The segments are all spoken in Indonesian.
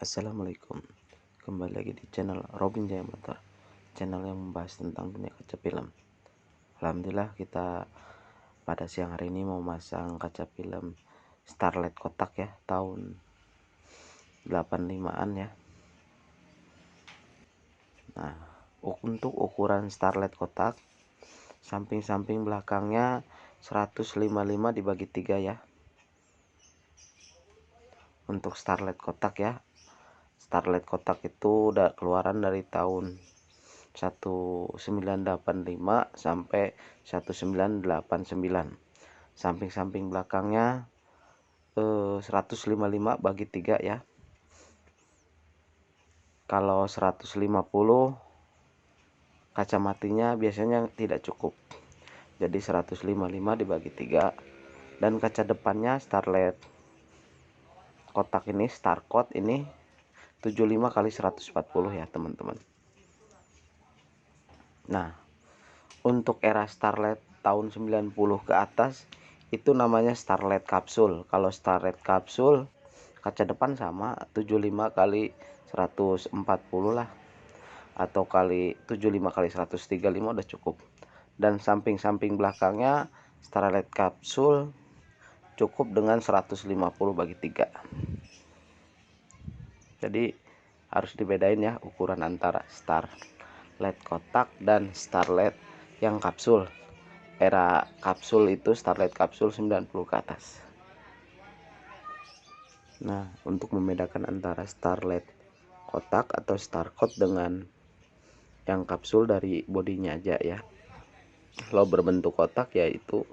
Assalamualaikum. Kembali lagi di channel Robin Jaya Motor, channel yang membahas tentang dunia kaca film. Alhamdulillah, kita pada siang hari ini mau masang kaca film Starlet kotak ya, tahun 85-an ya. Nah, untuk ukuran Starlet kotak, samping-samping belakangnya 155 dibagi 3 ya. Untuk Starlet kotak ya, Starlet kotak itu udah keluaran dari tahun 1985 sampai 1989. Samping-samping belakangnya 155 bagi 3 ya. Kalau 150 kacamatinya biasanya tidak cukup, jadi 155 dibagi 3. Dan kaca depannya Starlet kotak ini, Starcoat ini 75 kali 140 ya teman-teman. Nah, untuk era Starlet tahun 90 ke atas itu namanya Starlet kapsul. Kalau Starlet kapsul kaca depan sama 75 kali 140 lah, atau kali 75 kali 135 udah cukup. Dan samping-samping belakangnya Starlet kapsul cukup dengan 150 bagi 3. Jadi harus dibedain ya ukuran antara Starlet kotak dan Starlet yang kapsul. Era kapsul itu Starlet kapsul 90 ke atas. Nah, untuk membedakan antara Starlet kotak atau Starcoat dengan yang kapsul dari bodinya aja ya. Kalau berbentuk kotak yaitu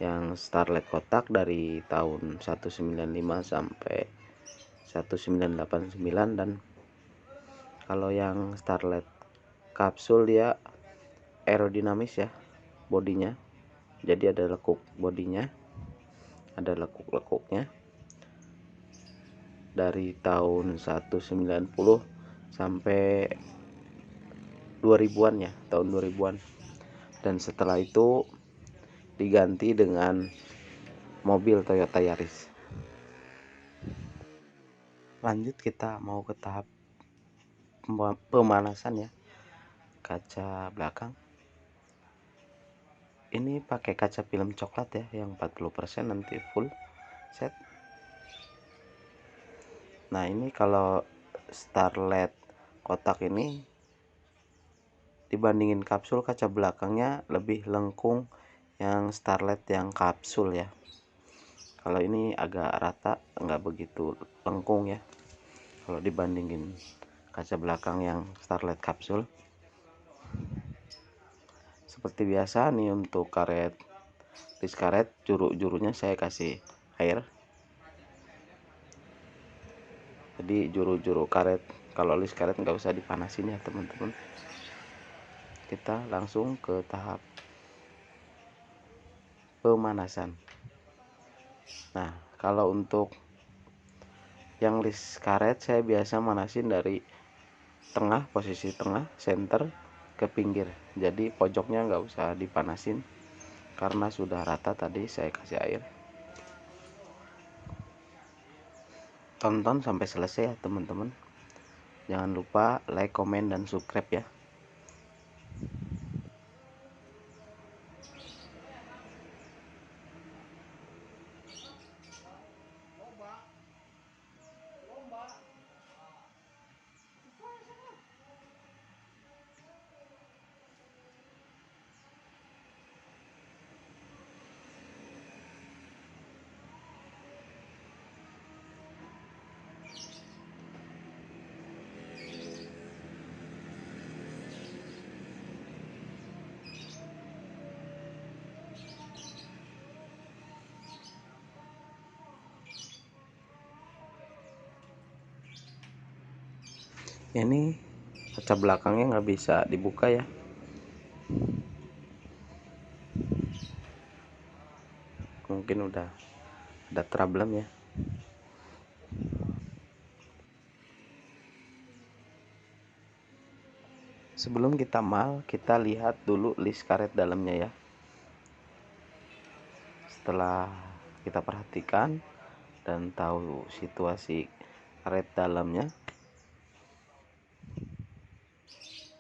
yang Starlet kotak dari tahun 195 sampai 1989, dan kalau yang Starlet kapsul dia aerodinamis ya bodinya. Jadi ada lekuk bodinya, ada lekuk-lekuknya dari tahun 190 sampai 2000-an ya, tahun 2000-an. Dan setelah itu diganti dengan mobil Toyota Yaris. Lanjut, kita mau ke tahap pemanasan ya kaca belakang. Ini pakai kaca film coklat ya, yang 40% nanti full set. Nah, ini kalau Starlet kotak ini dibandingin kapsul, kaca belakangnya lebih lengkung yang Starlet yang kapsul ya. Kalau ini agak rata, nggak begitu lengkung ya kalau dibandingin kaca belakang yang Starlet kapsul. Seperti biasa nih, untuk karet list karet, juru-jurunya saya kasih air. Jadi juru-juru karet, kalau list karet nggak usah dipanasin ya teman-teman. Kita langsung ke tahap pemanasan. Nah, kalau untuk yang list karet saya biasa manasin dari tengah, posisi tengah, center ke pinggir. Jadi pojoknya nggak usah dipanasin karena sudah rata tadi saya kasih air. Tonton sampai selesai ya teman-teman. Jangan lupa like, komen, dan subscribe ya. Ini kaca belakangnya nggak bisa dibuka ya, mungkin udah ada problem ya. Sebelum kita mal, kita lihat dulu list karet dalamnya ya. Setelah kita perhatikan dan tahu situasi karet dalamnya.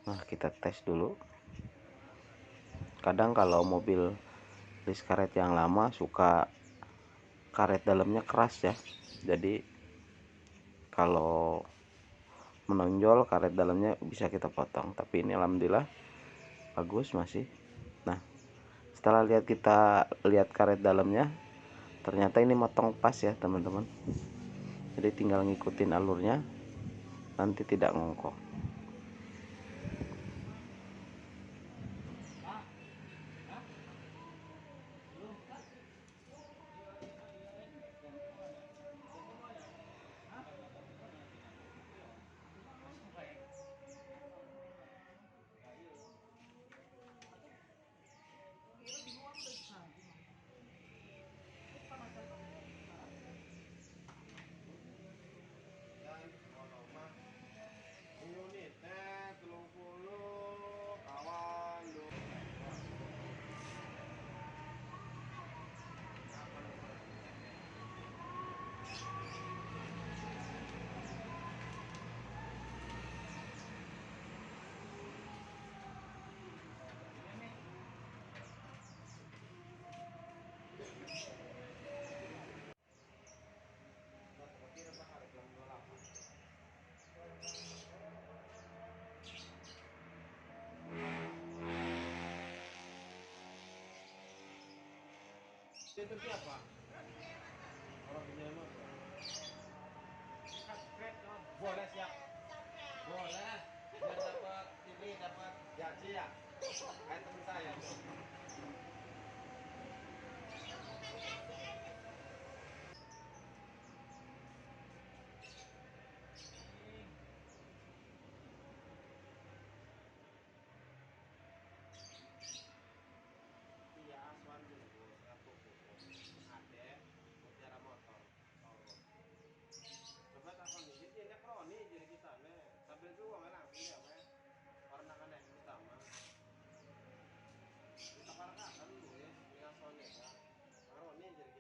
Nah, kita tes dulu. Kadang kalau mobil list karet yang lama suka karet dalamnya keras ya, jadi kalau menonjol karet dalamnya bisa kita potong, tapi ini alhamdulillah bagus masih. Nah, setelah kita lihat karet dalamnya, ternyata ini motong pas ya teman-teman, jadi tinggal ngikutin alurnya, nanti tidak ngongkok. Itu siapa? Orang punya motor. Boleh siap. Boleh. Biar dapat ini dapat gaji ya. Kayak teman saya tuh. Iya, asuhan dulu. Satu ada mutiara motor. Oh. Coba telepon di sini dia kroni jadi kita nih. Sambil juga langsung ya, Mas. Karena kan yang utama. Kita para kan dulu ya, ini asuhannya ya. Kroni jadi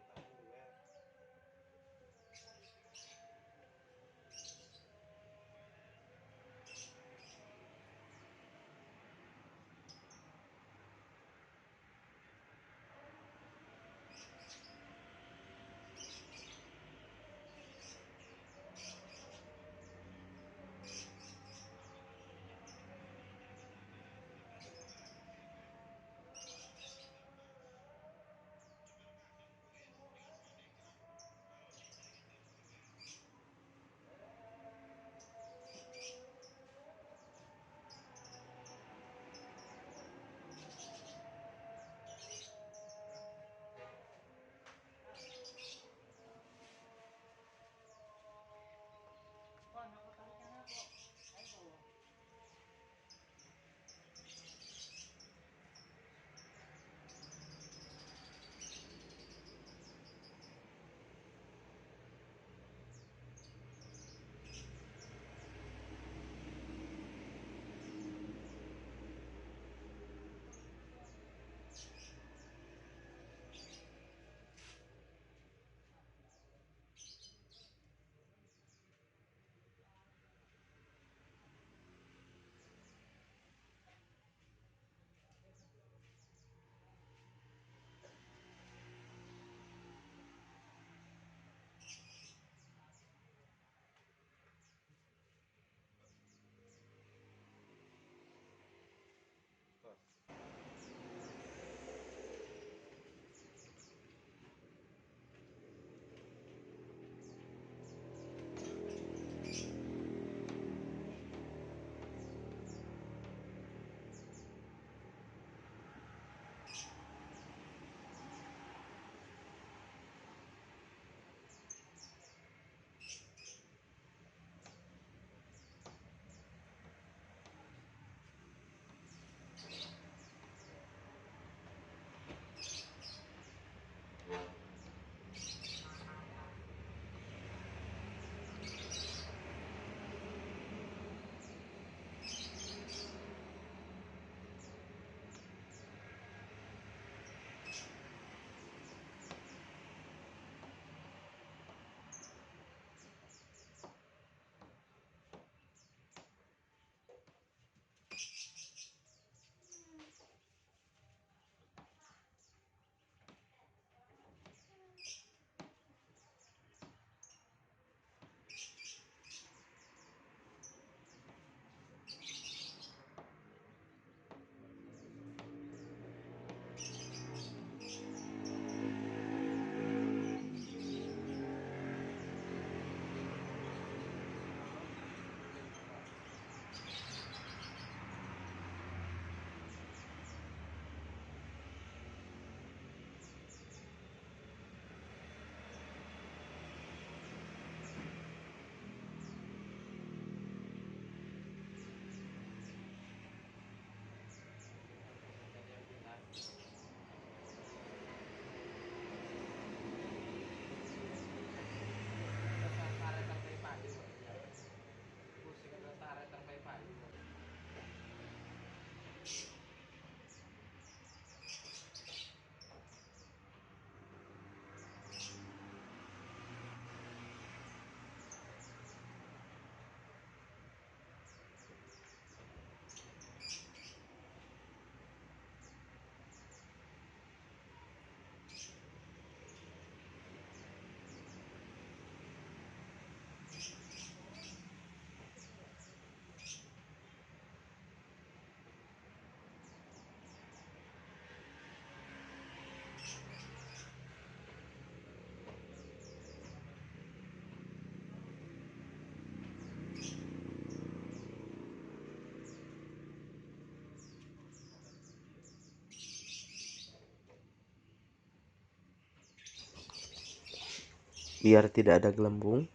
Biar tidak ada gelembung,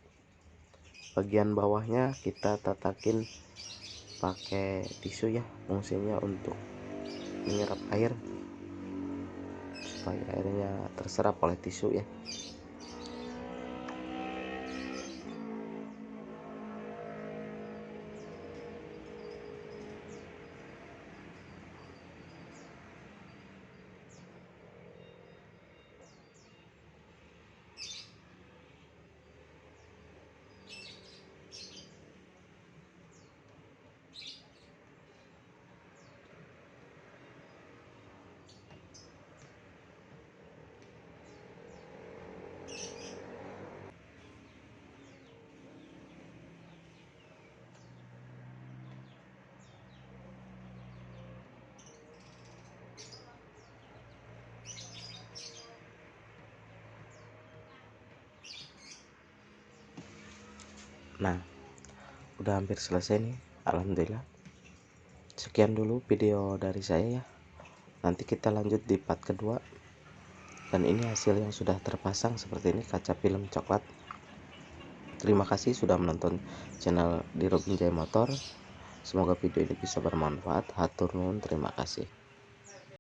bagian bawahnya kita tatakin pakai tisu ya, fungsinya untuk menyerap air supaya airnya terserap oleh tisu ya. Nah, udah hampir selesai nih, alhamdulillah. Sekian dulu video dari saya ya, nanti kita lanjut di part kedua. Dan ini hasil yang sudah terpasang seperti ini, kaca film coklat. Terima kasih sudah menonton channel di Robin Jaya Motor. Semoga video ini bisa bermanfaat. Hatur nuhun, terima kasih.